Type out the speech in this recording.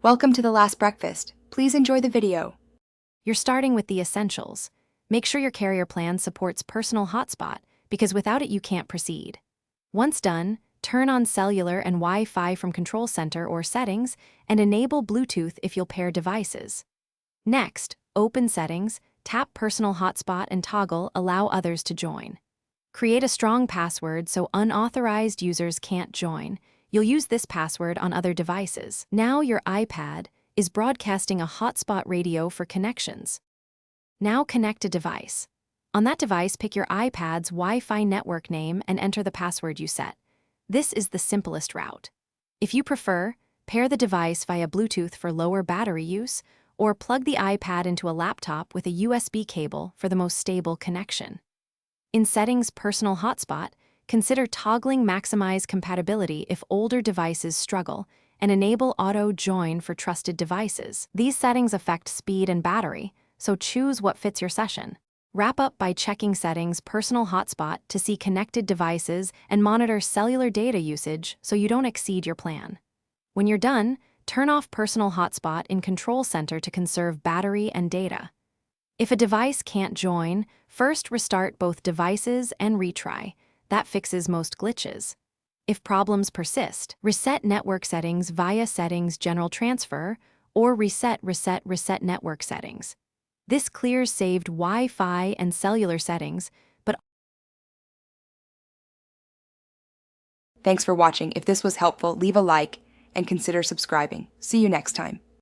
Welcome to The Last Breakfast. Please enjoy the video. You're starting with the essentials. Make sure your carrier plan supports personal hotspot, because without it you can't proceed. Once done, turn on cellular and Wi-Fi from Control Center or Settings and enable Bluetooth if you'll pair devices. Next, open Settings, tap Personal Hotspot and toggle Allow Others to Join. Create a strong password so unauthorized users can't join. You'll use this password on other devices. Now your iPad is broadcasting a hotspot radio for connections. Now connect a device. On that device, pick your iPad's Wi-Fi network name and enter the password you set. This is the simplest route. If you prefer, pair the device via Bluetooth for lower battery use, or plug the iPad into a laptop with a USB cable for the most stable connection. In Settings Personal Hotspot, consider toggling Maximize Compatibility if older devices struggle, and enable Auto Join for trusted devices. These settings affect speed and battery, so choose what fits your session. Wrap up by checking Settings Personal Hotspot to see connected devices and monitor cellular data usage so you don't exceed your plan. When you're done, turn off Personal Hotspot in Control Center to conserve battery and data. If a device can't join, first restart both devices and retry. That fixes most glitches. If problems persist, reset network settings via Settings General Transfer or reset network settings. This clears saved Wi-Fi and cellular settings, but Thanks for watching. If this was helpful, leave a like and consider subscribing. See you next time.